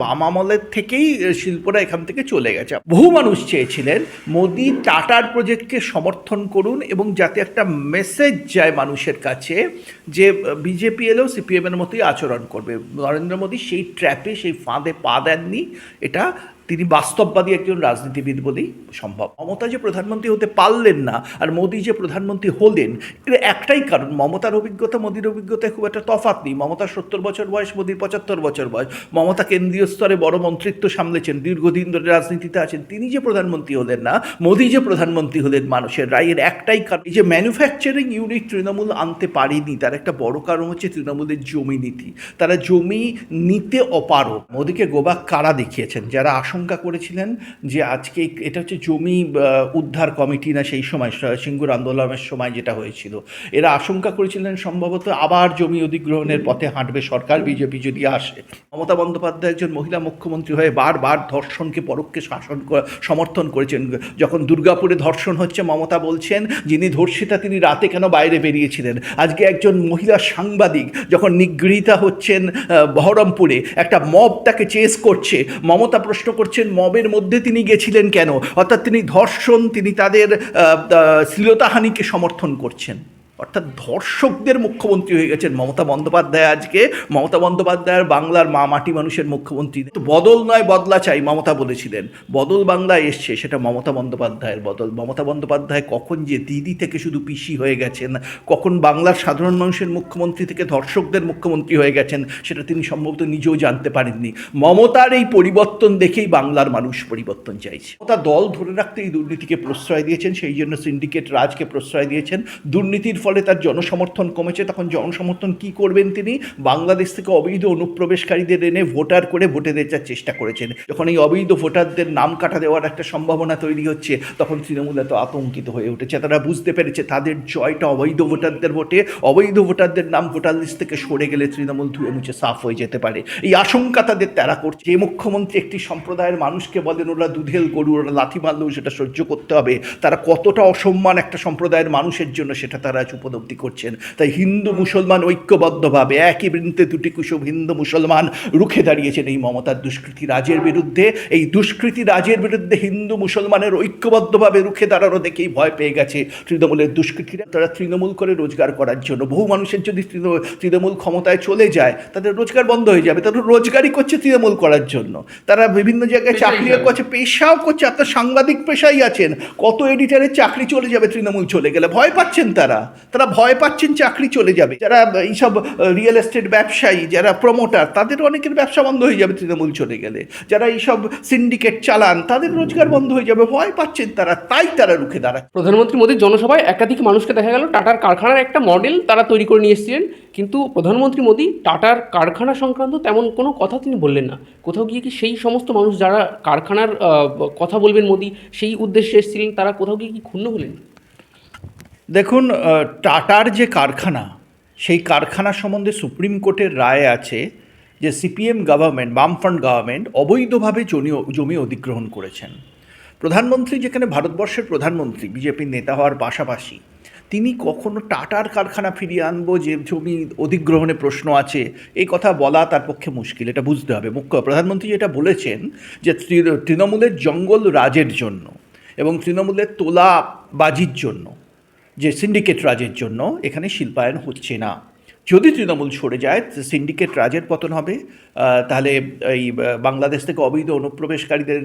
বাম আমলের থেকেই শিল্পরা এখান থেকে চলে গেছে। বহু মানুষ চেয়েছিলেন মোদি টাটার প্রজেক্টকে সমর্থন করুন এবং যাতে একটা মেসেজ যায় মানুষের কাছে যে বিজেপি এলেও সিপিএমের মতোই আচরণ করবে। নরেন্দ্র মোদী সেই ট্র্যাপে, সেই ফাঁদে পা দেননি। এটা তিনি বাস্তববাদী একজন রাজনীতিবিদ বলেই সম্ভব। মমতা যে প্রধানমন্ত্রী হতে পারলেন না আর মোদি যে প্রধানমন্ত্রী হলেন, এর একটাই কারণ, মমতার অভিজ্ঞতা মোদির অভিজ্ঞতায় খুব একটা তফাৎ নেই। মমতার 70 বছর বয়স, মোদির 75 বছর বয়স। মমতা কেন্দ্রীয় স্তরে বড় মন্ত্রিত্ব সামলেছেন, দীর্ঘদিন ধরে রাজনীতিতে আছেন। তিনি যে প্রধানমন্ত্রী হলেন না, মোদি যে প্রধানমন্ত্রী হলেন মানুষের রায়ের একটাই কারণ, এই যে ম্যানুফ্যাকচারিং ইউনিট তৃণমূল আনতে পারেনি, তার একটা বড় কারণ হচ্ছে তৃণমূলের জমি নীতি। তারা জমি নিতে অপারগ। মোদিকে গোবাক কারা দেখিয়েছেন? যারা আশঙ্কা করেছিলেন যে আজকে এটা হচ্ছে জমি উদ্ধার কমিটি না, সেই সময় সিঙ্গুর আন্দোলনের সময় যেটা হয়েছিল, এরা আশঙ্কা করেছিলেন সম্ভবত আবার জমি অধিগ্রহণের পথে হাঁটবে সরকার, বিজেপি যদি আসে। মমতা বন্দ্যোপাধ্যায় একজন মহিলা মুখ্যমন্ত্রী হয়ে বারবার ধর্ষণকে পরোক্ষে সমর্থন করেছেন। যখন দুর্গাপুরে ধর্ষণ হচ্ছে, মমতা বলছেন যিনি ধর্ষিতা তিনি রাতে কেন বাইরে বেরিয়েছিলেন। আজকে একজন মহিলা সাংবাদিক যখন নিগৃহীতা হচ্ছেন বহরমপুরে, একটা মব তাকে চেস করছে, মমতা প্রশ্ন করছেন মবের মধ্যে তিনি গেছিলেন কেন। অর্থাৎ তিনি ধর্ষণ, তিনি তাদের শ্লীলতাহানিকে সমর্থন করছেন। অর্থাৎ ধর্ষকদের মুখ্যমন্ত্রী হয়ে গেছেন মমতা বন্দ্যোপাধ্যায়। আজকে মমতা বন্দ্যোপাধ্যায়ের বাংলার মাটি মানুষের মুখ্যমন্ত্রী। তো বদল নয় বদলা চাই মমতা বলেছিলেন, বদল বাংলায় এসছে, সেটা মমতা বন্দ্যোপাধ্যায়ের বদল। মমতা বন্দ্যোপাধ্যায় কখন যে দিদি থেকে শুধু পিসি হয়ে গেছেন, কখন বাংলার সাধারণ মানুষের মুখ্যমন্ত্রী থেকে ধর্ষকদের মুখ্যমন্ত্রী হয়ে গেছেন, সেটা তিনি সম্ভবত নিজেও জানতে পারেননি। মমতার এই পরিবর্তন দেখেই বাংলার মানুষ পরিবর্তন চাইছে। মমতা দল ধরে রাখতে এই দুর্নীতিকে প্রশ্রয় দিয়েছেন, সেই জন্য সিন্ডিকেট রাজকে প্রশ্রয় দিয়েছেন। দুর্নীতির ফলে তার জনসমর্থন কমেছে। তখন জনসমর্থন কি করবেন তিনি? বাংলাদেশ থেকে অবৈধ অনুপ্রবেশকারীদের এনে ভোটার করে ভোটে দেওয়ার চেষ্টা করেছেন। যখন এই অবৈধ ভোটারদের নাম কাটা দেওয়ার একটা সম্ভাবনা তৈরি হচ্ছে, তখন তৃণমূল এত আতঙ্কিত হয়ে উঠেছে। তারা বুঝতে পেরেছে তাদের জয়টা অবৈধ ভোটারদের ভোটে। অবৈধ ভোটারদের নাম ভোটার লিস্ট থেকে সরে গেলে তৃণমূল ধুয়ে মুছে সাফ হয়ে যেতে পারে। এই আশঙ্কা তাদের তারা করছে। যে মুখ্যমন্ত্রী একটি সম্প্রদায়ের মানুষকে বলেন ওরা দুধেল গরু, ওরা লাথি মারলেও সেটা সহ্য করতে হবে, তারা কতটা অসম্মান একটা সম্প্রদায়ের মানুষের জন্য সেটা তারা উপলব্ধি করছেন। তাই হিন্দু মুসলমান ঐক্যবদ্ধভাবে একই বৃন্তে দুটি কুসুম হিন্দু মুসলমান রুখে দাঁড়িয়েছেন এই মমতার দুষ্কৃতী রাজের বিরুদ্ধে। এই দুষ্কৃতী রাজের বিরুদ্ধে হিন্দু মুসলমানের ঐক্যবদ্ধভাবে রুখে দাঁড়ানো দেখেই ভয় পেয়ে গেছে তৃণমূলের দুষ্কৃতীরা। তারা তৃণমূল করে রোজগার করার জন্য। বহু মানুষের যদি তৃণমূল ক্ষমতায় চলে যায়, তাদের রোজগার বন্ধ হয়ে যাবে। তারা রোজগারই করছে তৃণমূল করার জন্য। তারা বিভিন্ন জায়গায় চাকরিও করছে, পেশাও করছে। আপনার সাংবাদিক পেশাই আছেন, কত এডিটারের চাকরি চলে যাবে তৃণমূল চলে গেলে। ভয় পাচ্ছেন তারা ভয় পাচ্ছেন চাকরি চলে যাবে। যারা এইসব রিয়েল এস্টেট ব্যবসায়ী, যারা প্রমোটার, তাদের অনেকের ব্যবসা বন্ধ হয়ে যাবে তৃণমূল চলে গেলে। যারা এইসব সিন্ডিকেট চালান, তাদের রোজগার বন্ধ হয়ে যাবে। ভয় পাচ্ছেন তাই তারা রুখে দাঁড়ায়। প্রধানমন্ত্রী মোদীর জনসভায় একাধিক মানুষকে দেখা গেল টাটার কারখানার একটা মডেল তারা তৈরি করে নিয়ে এসেছিলেন, কিন্তু প্রধানমন্ত্রী মোদী টাটার কারখানা সংক্রান্ত তেমন কোনো কথা তিনি বললেন না। কোথাও গিয়ে কি সেই সমস্ত মানুষ যারা কারখানার কথা বলবেন মোদী সেই উদ্দেশ্যে এসেছিলেন, তারা কোথাও গিয়ে কি ক্ষুণ্ণ হলেন? দেখুন, টাটার যে কারখানা, সেই কারখানা সম্বন্ধে সুপ্রিম কোর্টের রায় আছে যে সিপিএম গভর্নমেন্ট, বামফ্রন্ট গভর্নমেন্ট অবৈধভাবে জমি অধিগ্রহণ করেছেন। প্রধানমন্ত্রী, যেখানে ভারতবর্ষের প্রধানমন্ত্রী, বিজেপির নেতা হওয়ার পাশাপাশি, তিনি কখনো টাটার কারখানা ফিরিয়ে আনবো যে জমি অধিগ্রহণে প্রশ্ন আছে, এই কথা বলা তার পক্ষে মুশকিল। এটা বুঝতে হবে। প্রধানমন্ত্রী যেটা বলেছেন যে তৃণমূলের জঙ্গল রাজের জন্য এবং তৃণমূলের তোলাবাজির জন্য, যে সিন্ডিকেট রাজের জন্য এখানে শিল্পায়ন হচ্ছে না। যদি তৃণমূল সরে যায়, সিন্ডিকেট রাজের পতন হবে। তাহলে এই বাংলাদেশ থেকে অবৈধ অনুপ্রবেশকারীদের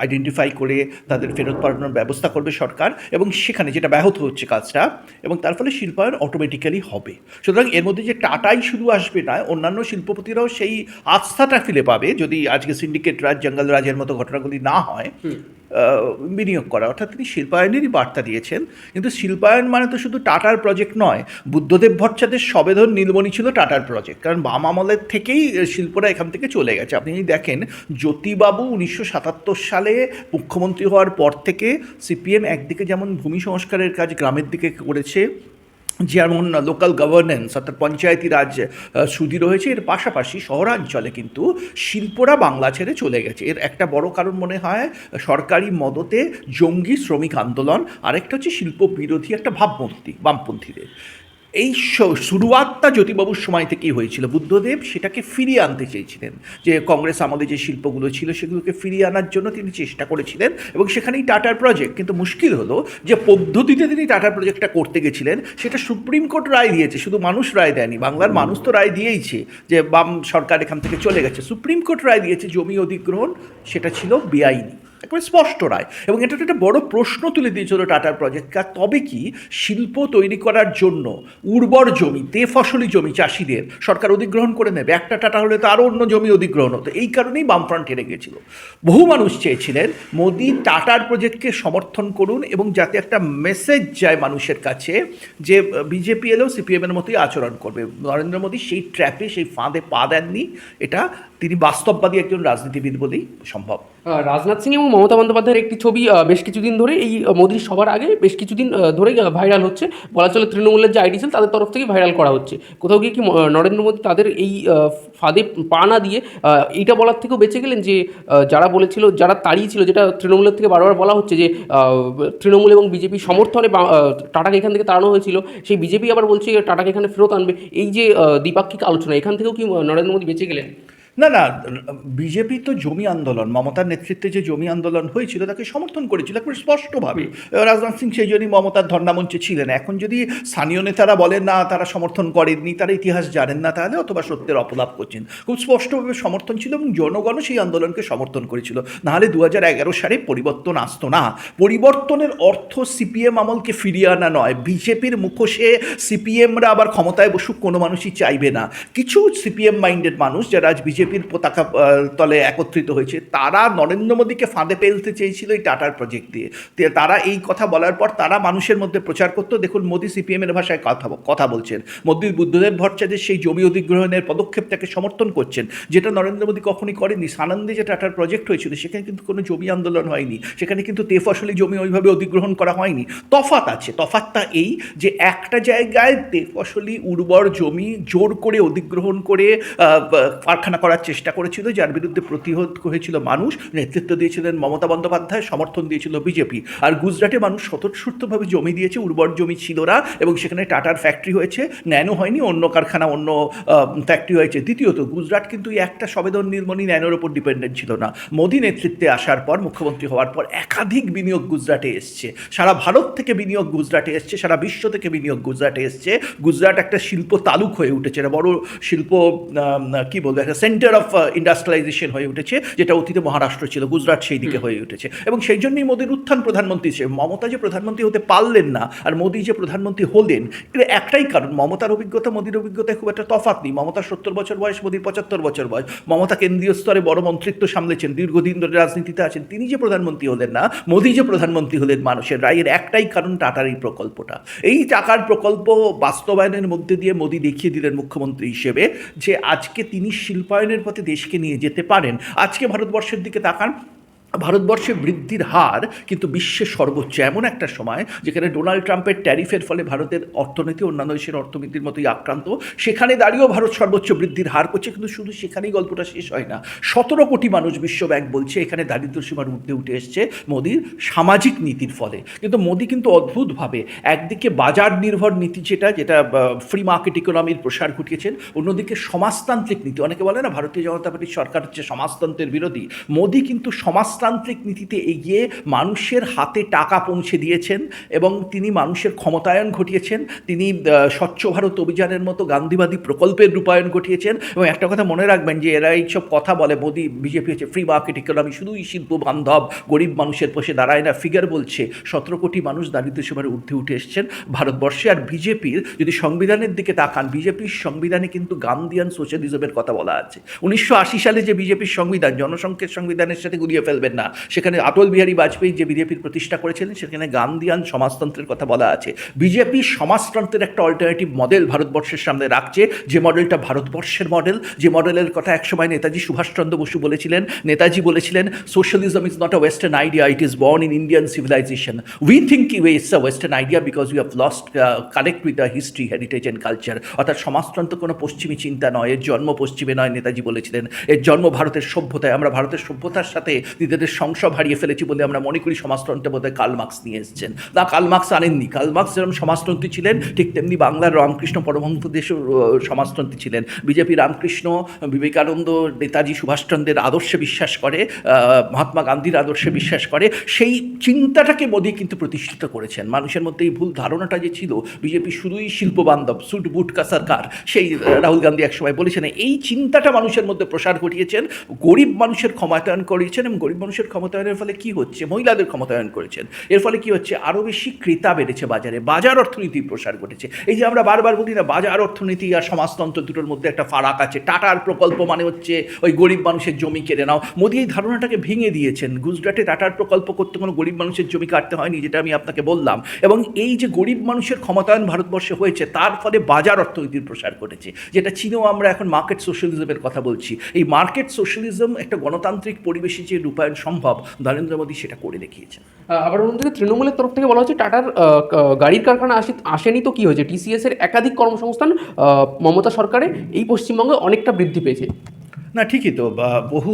আইডেন্টিফাই করে তাদের ফেরত পাঠানোর ব্যবস্থা করবে সরকার, এবং সেখানে যেটা ব্যাহত হচ্ছে কাজটা, এবং তার ফলে শিল্পায়ন অটোমেটিক্যালি হবে। সুতরাং এর মধ্যে যে টাটাই শুধু আসবে না, অন্যান্য শিল্পপতিরাও সেই আস্থাটা ফিরে পাবে যদি আজকে সিন্ডিকেট রাজ, জঙ্গল রাজের মতো ঘটনাগুলি না হয়, বিনিয়োগ করা। অর্থাৎ তিনি শিল্পায়নেরই বার্তা দিয়েছেন। কিন্তু শিল্পায়ন মানে তো শুধু টাটার প্রজেক্ট নয়। বুদ্ধদেব ভট্টাচার্যের সবেধন নীলমণি ছিল টাটার প্রজেক্ট, কারণ বাম আমলের থেকেই শিল্পরা এখান থেকে চলে গেছে। আপনি যদি দেখেন, জ্যোতিবাবু 1977 সালে মুখ্যমন্ত্রী হওয়ার পর থেকে সিপিএম একদিকে যেমন ভূমি সংস্কারের কাজ গ্রামের দিকে করেছে, যেমন লোকাল গভর্নেন্স অর্থাৎ পঞ্চায়েতি রাজ সুদৃঢ় হয়েছে, এর পাশাপাশি শহরাঞ্চলে কিন্তু শিল্পরা বাংলা ছেড়ে চলে গেছে। এর একটা বড় কারণ মনে হয় সরকারি মদতে জঙ্গি শ্রমিক আন্দোলন, আরেকটা হচ্ছে শিল্প বিরোধী একটা ভাবমূর্তি বামপন্থীদের। এই শুরুয়াতটা জ্যোতিবাবুর সময় থেকেই হয়েছিল। বুদ্ধদেব সেটাকে ফিরিয়ে আনতে চেয়েছিলেন, যে কংগ্রেস আমলে যে শিল্পগুলো ছিল সেগুলোকে ফিরিয়ে আনার জন্য তিনি চেষ্টা করেছিলেন, এবং সেখানেই টাটার প্রজেক্ট। কিন্তু মুশকিল হলো যে পদ্ধতিতে তিনি টাটার প্রজেক্টটা করতে গেছিলেন সেটা সুপ্রিম কোর্ট রায় দিয়েছে, শুধু মানুষ রায় দেয়নি, বাংলার মানুষ তো রায় দিয়েইছে যে বাম সরকার এখান থেকে চলে গেছে। সুপ্রিম কোর্ট রায় দিয়েছে জমি অধিগ্রহণ সেটা ছিল বেআইনি, একবারে স্পষ্ট রায়। এবং এটা একটা বড় প্রশ্ন তুলে দিয়েছিল টাটার প্রজেক্টকে। তবে কি শিল্প তৈরি করার জন্য উর্বর জমি, ফসলি জমি চাষিদের সরকার অধিগ্রহণ করে নেবে? একটা টাটা হলে তো আরও অন্য জমি অধিগ্রহণ হতো। এই কারণেই বামফ্রন্ট হেরে গিয়েছিল। বহু মানুষ চেয়েছিলেন মোদি টাটার প্রজেক্টকে সমর্থন করুন, এবং যাতে একটা মেসেজ যায় মানুষের কাছে যে বিজেপি এলেও সিপিএমের মতোই আচরণ করবে। নরেন্দ্র মোদী সেই ট্র্যাপে, সেই ফাঁদে পা দেননি। এটা তিনি বাস্তববাদী একজন রাজনীতিবিদ বলেই সম্ভব। রাজনাথ সিং এবং মমতা বন্দ্যোপাধ্যায়ের একটি ছবি বেশ কিছুদিন ধরে এই মোদির সবার আগে বেশ কিছুদিন ধরেই ভাইরাল হচ্ছে। বলা চলে তৃণমূলের যে আইডি সেল তাদের তরফ থেকে ভাইরাল করা হচ্ছে। কোথাও গিয়ে কি নরেন্দ্র মোদী তাদের এই ফাঁদে পা না দিয়ে এইটা বলার থেকেও বেঁচে গেলেন যে যারা বলেছিল, যারা তাড়িয়েছিল, যেটা তৃণমূলের থেকে বারবার বলা হচ্ছে যে তৃণমূল এবং বিজেপি সমর্থনে টাটাকে এখান থেকে তাড়ানো হয়েছিল, সেই বিজেপি আবার বলছে টাটাকে এখানে ফেরত আনবে। এই যে দ্বিপাক্ষিক আলোচনা, এখান থেকেও কি নরেন্দ্র মোদী বেঁচে গেলেন? না না, বিজেপি তো জমি আন্দোলন, মমতার নেতৃত্বে যে জমি আন্দোলন হয়েছিল তাকে সমর্থন করেছিল একবার স্পষ্টভাবে। রাজনাথ সিং সেই জন্যই মমতার ধর্নামঞ্চে ছিলেন। এখন যদি স্থানীয় নেতারা বলেন না তারা সমর্থন করেননি, তারা ইতিহাস জানেন না, তাহলে অথবা সত্যের অপলাপ করছেন। খুব স্পষ্টভাবে সমর্থন ছিল, এবং জনগণও সেই আন্দোলনকে সমর্থন করেছিল। নাহলে 2011 সালে পরিবর্তন আসতো না। পরিবর্তনের অর্থ সিপিএম আমলকে ফিরিয়ে আনা নয়। বিজেপির মুখোশে সিপিএমরা আবার ক্ষমতায় বসুক কোনো মানুষই চাইবে না। কিছু সিপিএম মাইন্ডেড মানুষ যারা আজ বিজেপির পতাকা তলে একত্রিত হয়েছে, তারা নরেন্দ্র মোদীকে ফাঁদে ফেলতে চেয়েছিল এই টাটার প্রজেক্ট দিয়ে। তারা এই কথা বলার পর তারা মানুষের মধ্যে প্রচার করতো, দেখুন মোদী সিপিএমের ভাষায় কথা বলছেন, মোদী বুদ্ধদেব ভট্টাচার্যের সেই জমি অধিগ্রহণের পদক্ষেপটাকে সমর্থন করছেন, যেটা নরেন্দ্র মোদী কখনই করেনি। সানন্দে যে টাটার প্রজেক্ট হয়েছিল সেখানে কিন্তু কোনো জমি আন্দোলন হয়নি, সেখানে কিন্তু তেফসলি জমি ওইভাবে অধিগ্রহণ করা হয়নি। তফাৎ আছে, তফাৎটা এই যে একটা জায়গায় তেফসলি উর্বর জমি জোর করে অধিগ্রহণ করে কারখানা করার চেষ্টা করেছিল, যার বিরুদ্ধে প্রতিহত হয়েছিল মানুষ, নেতৃত্ব দিয়েছিলেন মমতা বন্দ্যোপাধ্যায়, সমর্থন দিয়েছিল বিজেপি। আর গুজরাটে মানুষ স্বতঃস্ফূর্তভাবে জমি দিয়েছে, উর্বর জমি ছিল না, এবং সেখানে টাটার ফ্যাক্টরি হয়েছে, ন্যানো হয়নি, অন্য কারখানা, অন্য ফ্যাক্টরি হয়েছে। দ্বিতীয়ত, গুজরাট কিন্তু একটা সবেদন নির্মণি ন্যানোর ওপর ডিপেন্ডেন্ট ছিল না। মোদী নেতৃত্বে আসার পর, মুখ্যমন্ত্রী হওয়ার পর একাধিক বিনিয়োগ গুজরাটে এসছে, সারা ভারত থেকে বিনিয়োগ গুজরাটে এসছে, সারা বিশ্ব থেকে বিনিয়োগ গুজরাটে এসছে। গুজরাট একটা শিল্প তালুক হয়ে উঠেছে, একটা বড় শিল্প কি বলবো, একটা সেন্টার অফ ইন্ডাস্ট্রিয়ালাইজেশন হয়ে উঠেছে, যেটা অতীতে মহারাষ্ট্র ছিল, গুজরাট সেই দিকে হয়ে উঠেছে। এবং সেই জন্যই মোদীর উত্থান প্রধানমন্ত্রী হিসেবে। মমতা যে প্রধানমন্ত্রী হতে পারলেন না আর মোদী যে প্রধানমন্ত্রী হলেন, এর একটাই কারণ, মমতার অভিজ্ঞতা মোদীর অভিজ্ঞতায় খুব একটা তফাৎ নেই। মমতার 70 বছর বয়স, মোদীর 75 বছর বয়স। মমতা কেন্দ্রীয় স্তরে বড় মন্ত্রিত্ব সামলেছেন, দীর্ঘদিন ধরে রাজনীতিতে আছেন। তিনি যে প্রধানমন্ত্রী হলেন না, মোদী যে প্রধানমন্ত্রী হলেন মানুষের রায়ের একটাই কারণ, টাটার এই প্রকল্পটা। এই টাকার প্রকল্প বাস্তবায়নের মধ্যে দিয়ে মোদী দেখিয়ে দিলেন মুখ্যমন্ত্রী হিসেবে যে আজকে তিনি শিল্পায়নের পথে দেশকে নিয়ে যেতে পারেন। আজকে ভারতবর্ষের দিকে তাকান, ভারতবর্ষে বৃদ্ধির হার কিন্তু বিশ্বের সর্বোচ্চ। এমন একটা সময় যেখানে ডোনাল্ড ট্রাম্পের ট্যারিফের ফলে ভারতের অর্থনীতি অন্যান্য দেশের অর্থনীতির মতোই আক্রান্ত, সেখানে দাঁড়িয়েও ভারত সর্বোচ্চ বৃদ্ধির হার করছে। কিন্তু শুধু সেখানেই গল্পটা শেষ হয় না। 17 কোটি মানুষ, বিশ্বব্যাংক বলছে, এখানে দারিদ্র্য সীমার ঊর্ধ্বে উঠে এসছে মোদীর সামাজিক নীতির ফলে। কিন্তু মোদী কিন্তু অদ্ভুতভাবে একদিকে বাজার নির্ভর নীতি, যেটা ফ্রি মার্কেট ইকোনমির প্রসার ঘটিয়েছেন, অন্যদিকে সমাজতান্ত্রিক নীতি। অনেকে বলে না ভারতীয় জনতা পার্টির সরকার হচ্ছে সমাজতন্ত্রের বিরোধী, মোদী কিন্তু সমাজতান্ত্রিক নীতিতে এগিয়ে মানুষের হাতে টাকা পৌঁছে দিয়েছেন, এবং তিনি মানুষের ক্ষমতায়ন ঘটিয়েছেন। তিনি স্বচ্ছ ভারত অভিযানের মতো গান্ধীবাদী প্রকল্পের রূপায়ণ ঘটিয়েছেন। এবং একটা কথা মনে রাখবেন যে এরা এইসব কথা বলে, মোদী বিজেপি হচ্ছে ফ্রি মার্কেট ইকোনমি, শুধুই শিল্প বান্ধব, গরিব মানুষের পাশে দাঁড়ায় না। ফিগার বলছে 17 কোটি মানুষ দারিদ্র্য সীমার ঊর্ধ্বে উঠে এসছেন ভারতবর্ষে। আর বিজেপির যদি সংবিধানের দিকে তাকান, বিজেপির সংবিধানে কিন্তু গান্ধীয়ান সোশ্যালিজমের কথা বলা আছে। 1980 সালে যে বিজেপির সংবিধান, জনসংঘের সংবিধানের সাথে গুলিয়ে ফেলবেন না, সেখানে অটল বিহারী বাজপেয়ী যে বিজেপির প্রতিষ্ঠা করেছিলেন, সেখানে গান্ধীয়ান সমাজতন্ত্রের কথা বলা আছে। বিজেপি সমাজতন্ত্রের একটা অল্টারনেটিভ মডেল ভারতবর্ষের সামনে রাখছে, যে মডেলটা ভারতবর্ষের মডেল, যে মডেলের কথা একসময় নেতাজি সুভাষচন্দ্র বসু বলেছিলেন। নেতাজি বলেছিলেন, socialism is not a western idea, it is born in Indian civilisation. We think it's a western idea because we have lost connect with the history, heritage and culture. অর্থাৎ সমাজতন্ত্র কোনো পশ্চিমী চিন্তা নয়, এর জন্ম পশ্চিমে নয়, নেতাজি বলেছিলেন, এর জন্ম ভারতের সভ্যতায়। আমরা ভারতের সভ্যতার সাথে নিজেদের সংসব হারিয়ে ফেলেছি বলে আমরা মনে করি সমাজতন্ত্রের বোধহয় কার্ল মার্কস নিয়ে এসেছেন। না, কার্ল মার্কস আনেননি। কার্ল মার্কস যেরকম সমাজতন্ত্রী ছিলেন, ঠিক তেমনি বাংলার রামকৃষ্ণ পরমহংসদেশও সমাজতন্ত্রী ছিলেন। বিজেপি রামকৃষ্ণ, বিবেকানন্দ, নেতাজি সুভাষচন্দ্রের আদর্শে বিশ্বাস করে, মহাত্মা গান্ধীর আদর্শে বিশ্বাস করে। সেই চিন্তাটাকে মোদী কিন্তু প্রতিষ্ঠিত করেছেন। মানুষের মধ্যে এই ভুল ধারণাটা যে ছিল বিজেপি শুধুই শিল্পবান্ধব, সুট বুট কা সরকার, সেই রাহুল গান্ধী একসময় বলেছেন, এই চিন্তাটা মানুষের মধ্যে প্রসার ঘটিয়েছেন, গরিব মানুষের ক্ষমতায়ন করিয়েছেন। এবং গরিব মানুষের ক্ষমতায়নের ফলে কি হচ্ছে, মহিলাদের ক্ষমতায়ন করেছেন। এর ফলে কি হচ্ছে, আরও বেশি ক্রেতা বেড়েছে বাজারে, বাজার অর্থনীতির প্রসার ঘটেছে। এই যে আমরা বারবার বলি না, বাজার অর্থনীতি আর সমাজতন্ত্র দুটোর মধ্যে একটা ফারাক আছে। টাটার প্রকল্প মানে হচ্ছে ওই গরিব মানুষের জমি কেড়ে নাও। মোদী এই ধারণাটাকে ভেঙে দিয়েছেন। গুজরাটে টাটার প্রকল্প করতে কোনো গরিব মানুষের জমি কাটতে হয়নি, যেটা আমি আপনাকে বললাম। এবং এই যে গরিব মানুষের ক্ষমতায়ন ভারতবর্ষে হয়েছে, তার ফলে বাজার অর্থনীতির প্রসার ঘটেছে, যেটা চীনেও আমরা এখন মার্কেট সোশ্যালিজমের কথা বলছি। এই মার্কেট সোশ্যালিজম একটা গণতান্ত্রিক পরিবেশে যে রূপায়ণ সম্ভব, নরেন্দ্র মোদী সেটা করে দেখিয়েছেন। আবার অন্যদিকে তৃণমূলের তরফ থেকে বলা হচ্ছে টাটার গাড়ির কারখানা আসেনি তো কি হয়েছে, টিসিএস এর একাধিক কর্মসংস্থান মমতা সরকারে এই পশ্চিমবঙ্গে অনেকটা বৃদ্ধি পেয়েছে। না, ঠিকই তো, বহু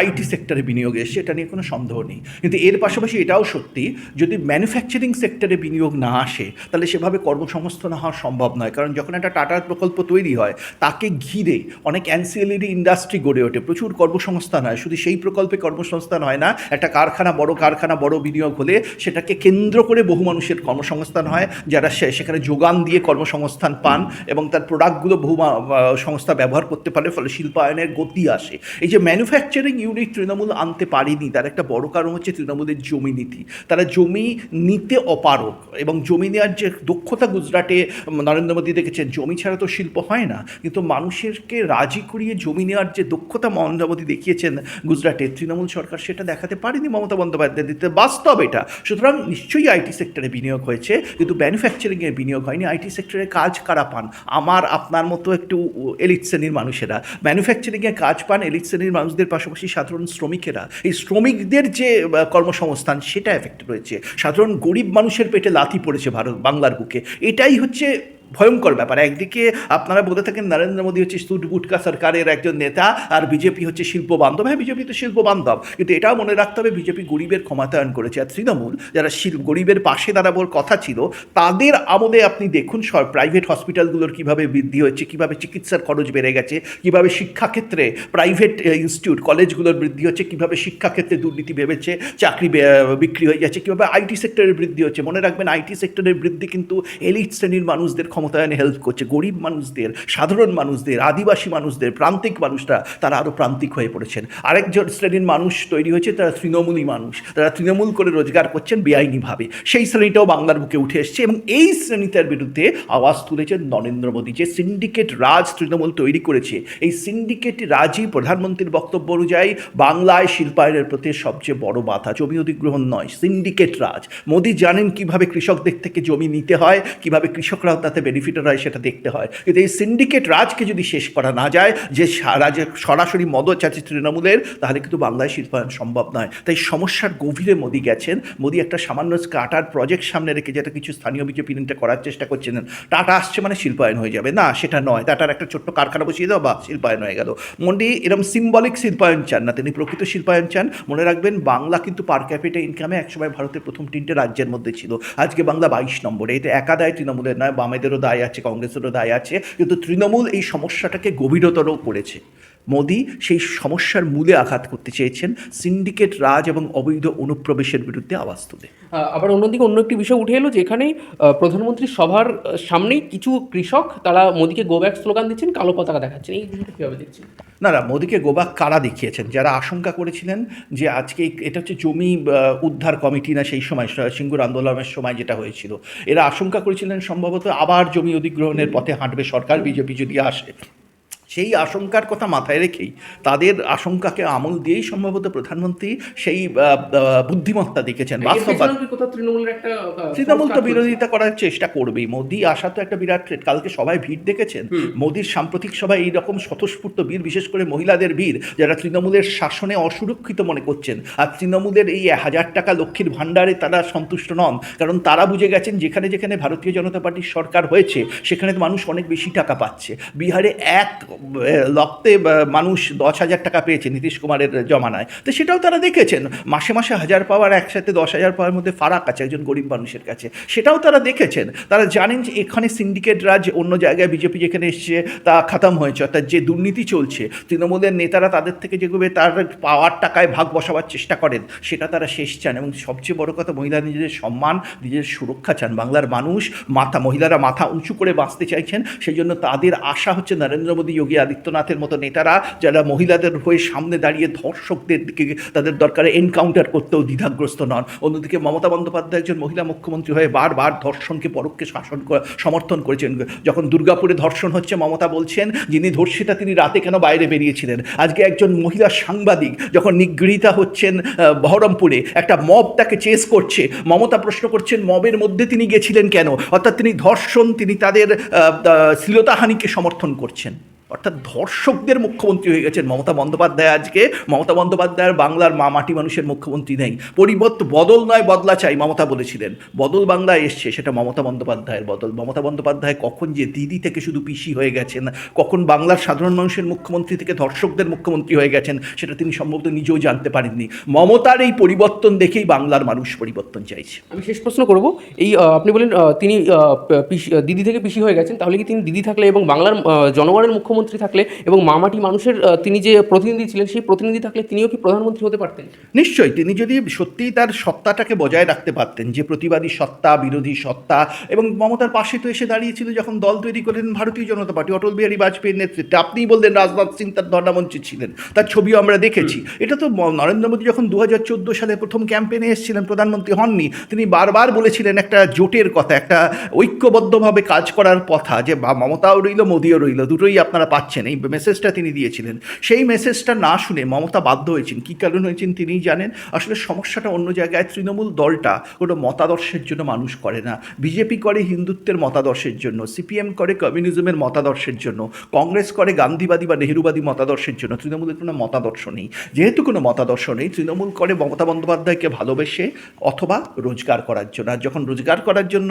আইটি সেক্টরে বিনিয়োগ এসছে, এটা নিয়ে কোনো সন্দেহ নেই। কিন্তু এর পাশাপাশি এটাও সত্যি, যদি ম্যানুফ্যাকচারিং সেক্টরে বিনিয়োগ না আসে তাহলে সেভাবে কর্মসংস্থান হওয়া সম্ভব নয়। কারণ যখন একটা টাটার প্রকল্প তৈরি হয়, তাকে ঘিরে অনেক অ্যান্সিলারি ইন্ডাস্ট্রি গড়ে ওঠে, প্রচুর কর্মসংস্থান হয়। শুধু সেই প্রকল্পে কর্মসংস্থান হয় না, একটা কারখানা, বড় বিনিয়োগ হলে সেটাকে কেন্দ্র করে বহু মানুষের কর্মসংস্থান হয়, যারা সেখানে যোগান দিয়ে কর্মসংস্থান পান এবং তার প্রোডাক্টগুলো বহু সংস্থা ব্যবহার করতে পারে, ফলে শিল্পায়নের গতি আসে। এই যে ম্যানুফ্যাকচারিং ইউনিট তৃণমূল আনতে পারেনি, তার একটা বড় কারণ হচ্ছে তৃণমূলের জমি নীতি। তারা জমি নিতে অপারগ, এবং জমি নেওয়ার যে দক্ষতা গুজরাটে নরেন্দ্র মোদী দেখেছেন, জমি ছাড়া তো শিল্প হয় না, কিন্তু মানুষেরকে রাজি করিয়ে জমি নেওয়ার যে দক্ষতা নরেন্দ্র মোদী দেখিয়েছেন গুজরাটে, তৃণমূল সরকার সেটা দেখাতে পারেনি মমতা বন্দ্যোপাধ্যায় দিতে, বাস্তব এটা। সুতরাং নিশ্চয়ই আইটি সেক্টরে বিনিয়োগ হয়েছে, কিন্তু ম্যানুফ্যাকচারিংয়ে বিনিয়োগ হয়নি। আইটি সেক্টরে কাজ কারা পান? আমার আপনার মতো একটু এলিট শ্রেণীর মানুষেরা ম্যানুফ্যাকচারিংয়ে কাজ পান, এলিট শ্রেণীর মানুষদের পাশাপাশি সাধারণ শ্রমিকেরা। এই শ্রমিকদের যে কর্মসংস্থান, সেটা এফেক্ট রয়েছে। সাধারণ গরিব মানুষের পেটে লাথি পড়েছে বাংলার বুকে। এটাই হচ্ছে ভয়ঙ্কর ব্যাপার। একদিকে আপনারা বলে থাকেন নরেন্দ্র মোদী হচ্ছে সুট বুটকা সরকারের একজন নেতা, আর বিজেপি হচ্ছে শিল্প বান্ধব। হ্যাঁ, বিজেপি তো শিল্প বান্ধব, কিন্তু এটাও মনে রাখতে হবে বিজেপি গরিবের ক্ষমতায়ন করেছে। আর তৃণমূল, যারা গরিবের পাশে দাঁড়াবার কথা ছিল, তাদের আমলে আপনি দেখুন প্রাইভেট হসপিটালগুলোর কীভাবে বৃদ্ধি হচ্ছে, কীভাবে চিকিৎসার খরচ বেড়ে গেছে, কীভাবে শিক্ষাক্ষেত্রে প্রাইভেট ইনস্টিটিউট কলেজগুলোর বৃদ্ধি হচ্ছে, কীভাবে শিক্ষাক্ষেত্রে দুর্নীতি ভেবেছে চাকরি বিক্রি হয়ে যাচ্ছে, কীভাবে আইটি সেক্টরের বৃদ্ধি হচ্ছে। মনে রাখবেন, আইটি সেক্টরের বৃদ্ধি কিন্তু এলিট শ্রেণীর মানুষদের ক্ষমতায়নে হেল্প করছে। গরিব মানুষদের, সাধারণ মানুষদের, আদিবাসী মানুষদের, প্রান্তিক মানুষরা, তারা আরও প্রান্তিক হয়ে পড়েছেন। আরেকজন শ্রেণীর মানুষ তৈরি হয়েছে, তারা তৃণমূলী মানুষ, তারা তৃণমূল করে রোজগার করছেন বেআইনিভাবে। সেই শ্রেণীটাও বাংলার বুকে উঠে এসছে, এবং এই শ্রেণীটার বিরুদ্ধে আওয়াজ তুলেছেন নরেন্দ্র মোদী। যে সিন্ডিকেট রাজ তৃণমূল তৈরি করেছে, এই সিন্ডিকেট রাজই প্রধানমন্ত্রীর বক্তব্য অনুযায়ী বাংলায় শিল্পায়নের প্রতি সবচেয়ে বড় বাধা। জমি অধিগ্রহণ নয়, সিন্ডিকেট রাজ। মোদী জানেন কিভাবে কৃষকদের থেকে জমি নিতে হয়, কিভাবে কৃষকরাও তাতে বেনিফিট হয়, সেটা দেখতে হয়। কিন্তু এই সিন্ডিকেট রাজকে যদি শেষ করা না যায়, যে রাজ্যে সরাসরি মদত চাচ্ছে তৃণমূলের, তাহলে কিন্তু বাংলায় শিল্পায়ন সম্ভব নয়। তাই সমস্যার গভীরে মোদী গেছেন। মোদী একটা সামান্য টাটার প্রজেক্ট সামনে রেখে, যেটা কিছু স্থানীয় বিজেপি নেতা করার চেষ্টা করছেন, টাটা আসছে মানে শিল্পায়ন হয়ে যাবে, না, সেটা নয়। টাটার একটা ছোট্ট কারখানা বসিয়ে দাও, বা শিল্পায়ন হয়ে গেল। মোদী এরকম সিম্বলিক শিল্পায়ন চান না, তিনি প্রকৃত শিল্পায়ন চান। মনে রাখবেন, বাংলা কিন্তু পার ক্যাপিটা ইনকামে একসময় ভারতের প্রথম 3টে রাজ্যের মধ্যে ছিল। আজকে বাংলা 22 নম্বরে। এটা একা দায় তৃণমূলের নয়, বামেদেরও দায় আছে, কংগ্রেসেরও দায় আছে, কিন্তু তৃণমূল এই সমস্যাটাকে গভীরতর করেছে। মোদী সেই সমস্যার মূলে আঘাত করতে চেয়েছেন, সিন্ডিকেট রাজ এবং অবৈধ অনুপ্রবেশের বিরুদ্ধে আওয়াজ তুলে। আবার অন্যদিকে অন্য একটি বিষয় উঠে এলো, যেখানে প্রধানমন্ত্রী সভার সামনেই কিছু কৃষক তারা মোদীকে গো ব্যাক স্লোগান দিচ্ছেন, কালো পতাকা দেখাচ্ছেন। এই বিষয়টা কীভাবে দেখছেন? না, মোদীকে গোবাক কারা দেখিয়েছেন? যারা আশঙ্কা করেছিলেন যে আজকে এটা হচ্ছে জমি উদ্ধার কমিটি, না সেই সময় সিঙ্গুর আন্দোলনের সময় যেটা হয়েছিল, এরা আশঙ্কা করেছিলেন সম্ভবত আবার জমি অধিগ্রহণের পথে হাঁটবে সরকার, বিজেপি যদি আসে। সেই আশঙ্কার কথা মাথায় রেখেই, তাদের আশঙ্কাকে আমল দিয়েই সম্ভবত প্রধানমন্ত্রী সেই বুদ্ধিমত্তা দেখেছেন। তৃণমূল তো বিরোধিতা করার চেষ্টা করবেই। মোদী আসা তো একটা বিরাট থ্রেট। কালকে সবাই ভিড় দেখেছেন, মোদীর সাম্প্রতিক সভায় এইরকম স্বতঃস্ফূর্ত ভিড়, বিশেষ করে মহিলাদের ভিড়, যারা তৃণমূলের শাসনে অসুরক্ষিত মনে করছেন। আর তৃণমূলের এই 1000 টাকা লক্ষ্মীর ভাণ্ডারে তারা সন্তুষ্ট নন, কারণ তারা বুঝে গেছেন যেখানে যেখানে ভারতীয় জনতা পার্টির সরকার হয়েছে, সেখানে মানুষ অনেক বেশি টাকা পাচ্ছে। বিহারে লপ্তে মানুষ 10,000 টাকা পেয়েছে নীতিশ কুমারের জমানায়, তো সেটাও তারা দেখেছেন। মাসে মাসে 1,000 পাওয়ার একসাথে 10,000 পাওয়ার মধ্যে ফারাক আছে একজন গরিব মানুষের কাছে, সেটাও তারা দেখেছেন। তারা জানেন যে এখানে সিন্ডিকেট রাজ, অন্য জায়গায় বিজেপি যেখানে এসছে তা খতম হয়েছে, অর্থাৎ যে দুর্নীতি চলছে তৃণমূলের নেতারা তাদের থেকে যেভাবে তার পাওয়ার টাকায় ভাগ বসাবার চেষ্টা করেন সেটা তারা শেষ চান। এবং সবচেয়ে বড় কথা, মহিলা নিজেদের সম্মান, নিজেদের সুরক্ষা চান। বাংলার মানুষ মহিলারা মাথা উঁচু করে বাঁচতে চাইছেন, সেই জন্য তাদের আশা হচ্ছে নরেন্দ্র মোদী, যোগী আদিত্যনাথের মতো নেতারা যারা মহিলাদের হয়ে সামনে দাঁড়িয়ে ধর্ষকদের দিকে তাদের দরকারে এনকাউন্টার করতেও দ্বিধাগ্রস্ত নন। অন্যদিকে মমতা বন্দ্যোপাধ্যায় একজন মহিলা মুখ্যমন্ত্রী হয়ে বারবার ধর্ষণকে পরোক্ষে সমর্থন করেছেন। যখন দুর্গাপুরে ধর্ষণ হচ্ছে, মমতা বলছেন যিনি ধর্ষিতা তিনি রাতে কেন বাইরে বেরিয়েছিলেন। আজকে একজন মহিলা সাংবাদিক যখন নিগৃহীতা হচ্ছেন বহরমপুরে, একটা মব তাকে চেস করছে, মমতা প্রশ্ন করছেন মবের মধ্যে তিনি গেছিলেন কেন। অর্থাৎ তিনি ধর্ষণ, তিনি তাদের শ্লীলতাহানিকে সমর্থন করছেন। অর্থাৎ ধর্ষকদের মুখ্যমন্ত্রী হয়ে গেছেন মমতা বন্দ্যোপাধ্যায়। আজকে মমতা বন্দ্যোপাধ্যায়ের বাংলার মাটি মানুষের মুখ্যমন্ত্রী নেই। বদল নয় বদলা চাই মমতা বলেছিলেন, বদল বাংলায় এসছে, সেটা মমতা বন্দ্যোপাধ্যায়ের বদল। মমতা বন্দ্যোপাধ্যায় কখন যে দিদি থেকে শুধু পিসি হয়ে গেছেন, কখন বাংলার সাধারণ মানুষের মুখ্যমন্ত্রী থেকে ধর্ষকদের মুখ্যমন্ত্রী হয়ে গেছেন, সেটা তিনি সম্ভবত নিজেও জানতে পারেননি। মমতার এই পরিবর্তন দেখেই বাংলার মানুষ পরিবর্তন চাইছে। আমি শেষ প্রশ্ন করব, এই আপনি বলেন তিনি দিদি থেকে পিসি হয়ে গেছেন, তাহলে কি তিনি দিদি থাকলে এবং বাংলার জনগণের মুখ্যমন্ত্রী থাকলে এবং মামাটি মানুষের তিনি যে প্রতিনিধি ছিলেন, সেই প্রতিনিধি থাকলে তিনিও কি প্রধানমন্ত্রী হতে পারতেন? নিশ্চয়ই, তিনি যদি সত্যিই তার সত্তাটাকে বজায় রাখতে পারতেন, যে প্রতিবাদী সত্তা, বিরোধী সত্তা, এবং মমতার পাশে তো এসে দাঁড়িয়েছিল যখন দল তৈরি করেন ভারতীয় জনতা পার্টি, অটল বিহারী বাজপেয়ীর নেতৃত্বে। আপনিই বললেন রাজনাথ সিং তার ধর্ণামঞ্চে ছিলেন, তার ছবিও আমরা দেখেছি। এটা তো নরেন্দ্র মোদী যখন 2014 সালে প্রথম ক্যাম্পেইনে এসেছিলেন, প্রধানমন্ত্রী হননি, তিনি বারবার বলেছিলেন একটা জোটের কথা, একটা ঐক্যবদ্ধভাবে কাজ করার কথা, যে মমতাও রইল মোদীও রইল, দুটোই আপনারা পাচ্ছেন। এই মেসেজটা তিনি দিয়েছিলেন। সেই মেসেজটা না শুনে মমতা বাধ্য হয়েছেন। কী কারণ হয়েছেন তিনিই জানেন। আসলে সমস্যাটা অন্য জায়গায়। তৃণমূল দলটা কোনো মতাদর্শের জন্য মানুষ করে না। বিজেপি করে হিন্দুত্বের মতাদর্শের জন্য, সিপিএম করে কমিউনিজমের মতাদর্শের জন্য, কংগ্রেস করে গান্ধীবাদী বা নেহরুবাদী মতাদর্শের জন্য। তৃণমূলের কোনো মতাদর্শ নেই। যেহেতু কোনো মতাদর্শ নেই, তৃণমূল করে মমতা বন্দ্যোপাধ্যায়কে ভালোবেসে অথবা রোজগার করার জন্য। আর যখন রোজগার করার জন্য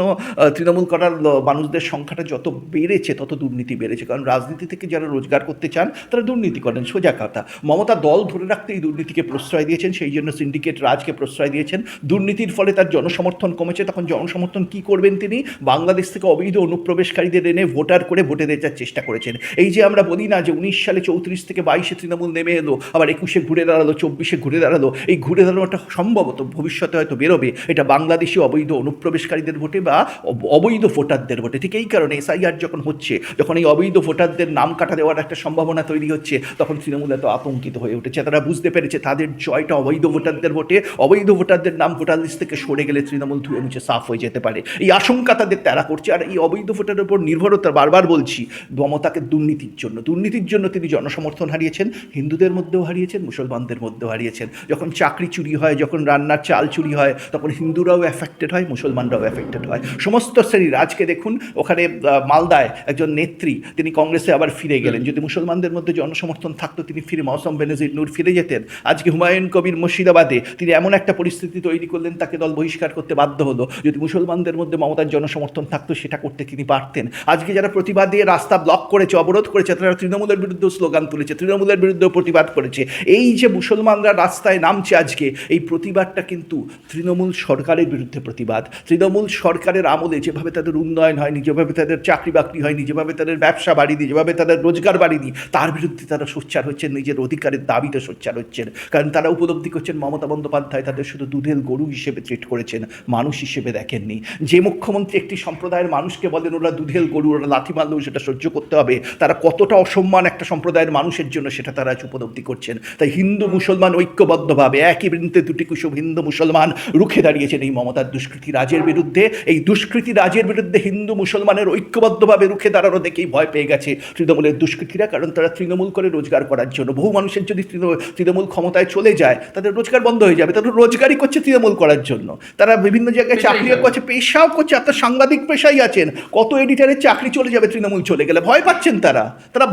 তৃণমূল করার মানুষদের সংখ্যাটা যত বেড়েছে, তত দুর্নীতি বেড়েছে। কারণ রাজনীতি থেকে যারা রোজগার করতে চান তারা দুর্নীতি করেন, সোজা কথা। মমতা দল ধরে রাখতে এই দুর্নীতিকে প্রশ্রয় দিয়েছেন, সেই জন্য সিন্ডিকেট রাজকে প্রশ্রয় দিয়েছেন। দুর্নীতির ফলে তার জনসমর্থন কমেছে। তখন জনসমর্থন কী করবেন তিনি? বাংলাদেশ থেকে অবৈধ অনুপ্রবেশকারীদের এনে ভোটার করে ভোটে দেওয়ার চেষ্টা করেছেন। এই যে আমরা বলি না যে 19 সালে 34 থেকে 22-এ তৃণমূল নেমে এলো, আবার 21-এ ঘুরে দাঁড়ালো, 24-এ ঘুরে দাঁড়ালো। এই ঘুরে দাঁড়ানোটা সম্ভবত ভবিষ্যতে হয়তো বেরোবে, এটা বাংলাদেশি অবৈধ অনুপ্রবেশকারীদের ভোটে বা অবৈধ ভোটারদের ভোটে। ঠিক এই কারণে এসআইআর যখন হচ্ছে, যখন এই অবৈধ ভোটারদের নাম কাটা দেওয়ার একটা সম্ভাবনা তৈরি হচ্ছে, তখন তৃণমূল এত আতঙ্কিত হয়ে উঠেছে। তারা বুঝতে পেরেছে তাদের জয়টা অবৈধ ভোটারদের ভোটে। অবৈধ ভোটারদের নাম ভোটার লিস্ট থেকে সরে গেলে তৃণমূল ধুয়ে মুছে সাফ হয়ে যেতে পারে, এই আশঙ্কা তাদের তারা করছে। আর এই অবৈধ ভোটারের উপর নির্ভরতা, বারবার বলছি, মমতাকে দুর্নীতির জন্য তিনি জনসমর্থন হারিয়েছেন। হিন্দুদের মধ্যেও হারিয়েছেন, মুসলমানদের মধ্যেও হারিয়েছেন। যখন চাকরি চুরি হয়, যখন রান্নার চাল চুরি হয়, তখন হিন্দুরাও এফেক্টেড হয়, মুসলমানরাও এফেক্টেড হয়, সমস্ত শ্রেণীর। আজকে দেখুন ওখানে মালদায় একজন নেত্রী, তিনি কংগ্রেসে আবার ফিরে গেলেন। যদি মুসলমানদের মধ্যে জনসমর্থন থাকতো, তিনি ফিরে মৌসম বেনজির নূর ফিরে যেতেন। আজকে হুমায়ুন কবির মুর্শিদাবাদে তিনি এমন একটা পরিস্থিতি তৈরি করলেন, তাকে দল বহিষ্কার করতে বাধ্য হলো। যদি মুসলমানদের মধ্যে মমতার জনসমর্থন থাকতো, সেটা করতে তিনি পারতেন। আজকে যারা প্রতিবাদ দিয়ে রাস্তা ব্লক করেছে, অবরোধ করেছে, তারা তৃণমূলের বিরুদ্ধে স্লোগান তুলেছে, তৃণমূলের বিরুদ্ধেও প্রতিবাদ করেছে। এই যে মুসলমানরা রাস্তায় নামছে আজকে, এই প্রতিবাদটা কিন্তু তৃণমূল সরকারের বিরুদ্ধে প্রতিবাদ। তৃণমূল সরকারের আমলে যেভাবে তাদের উন্নয়ন হয়নি, যেভাবে তাদের চাকরি বাকরি হয়নি, যেভাবে তাদের ব্যবসা বাড়িনি, যেভাবে তাদের রোজগার বাড়িনি, তার বিরুদ্ধে তারা সোচ্চার হচ্ছেন, নিজের অধিকারের দাবিতে সোচ্চার হচ্ছেন। কারণ তারা উপলব্ধি করছেন মমতা বন্দ্যোপাধ্যায় তাদের শুধু দুধেল গরু হিসেবে ট্রিট করেছেন, মানুষ হিসেবে দেখেননি। যে মুখ্যমন্ত্রী একটি সম্প্রদায়ের মানুষকে বলেন ওরা দুধেল গরু, ওরা লাথি মারলেও সেটা সহ্য করতে হবে, তারা কতটা অসম্মান একটা সম্প্রদায়ের মানুষের জন্য, সেটা তারা আজ উপলব্ধি করছেন। তাই হিন্দু মুসলমান ঐক্যবদ্ধভাবে একই বৃন্তে দুটি কুসুম হিন্দু মুসলমান রুখে দাঁড়িয়েছেন এই মমতার দুষ্কৃতি রাজের বিরুদ্ধে। এই দুষ্কৃতি রাজের বিরুদ্ধে হিন্দু মুসলমানের ঐক্যবদ্ধভাবে রুখে দাঁড়ানো দেখেই ভয় পেয়ে গেছে তৃণমূলের দুষ্কৃতীরা। কারণ তারা তৃণমূল করে রোজগার করার জন্য। বহু মানুষের যদি তৃণমূল ক্ষমতায় চলে যায়, তাদের রোজগার বন্ধ হয়ে যাবে। তারা রোজগারই করছে তৃণমূল করার জন্য। তারা বিভিন্ন জায়গায় চাকরিও করছে, পেশাও করছে। আপনার সাংবাদিক পেশাই আছেন, কত এডিটারের চাকরি চলে যাবে তৃণমূল চলে গেলে। ভয় পাচ্ছেন তারা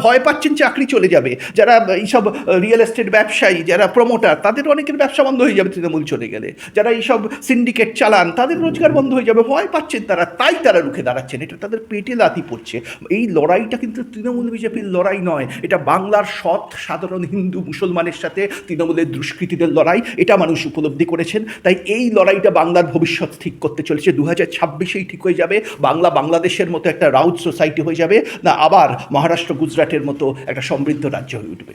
ভয় পাচ্ছেন চাকরি চলে যাবে। যারা এইসব রিয়েল এস্টেট ব্যবসায়ী, যারা প্রমোটার, তাদের অনেকের ব্যবসা বন্ধ হয়ে যাবে তৃণমূল চলে গেলে। যারা এইসব সিন্ডিকেট চালান, তাদের রোজগার বন্ধ হয়ে যাবে। ভয় পাচ্ছেন তারা, তাই তারা রুখে দাঁড়াচ্ছেন। এটা তাদের পেটে লাথি পড়ছে। এই লড়াইটা কিন্তু তৃণমূল বিজেপির লড়াই নয়, এটা বাংলার সৎ সাধারণ হিন্দু মুসলমানের সাথে তৃণমূলের দুষ্কৃতীদের লড়াই, এটা মানুষ উপলব্ধি করেছেন। তাই এই লড়াইটা বাংলার ভবিষ্যৎ ঠিক করতে চলেছে। 2026-এই ঠিক হয়ে যাবে বাংলা বাংলাদেশের মতো একটা রাউত সোসাইটি হয়ে যাবে, না আবার মহারাষ্ট্র গুজরাটের মতো একটা সমৃদ্ধ রাজ্য হয়ে উঠবে।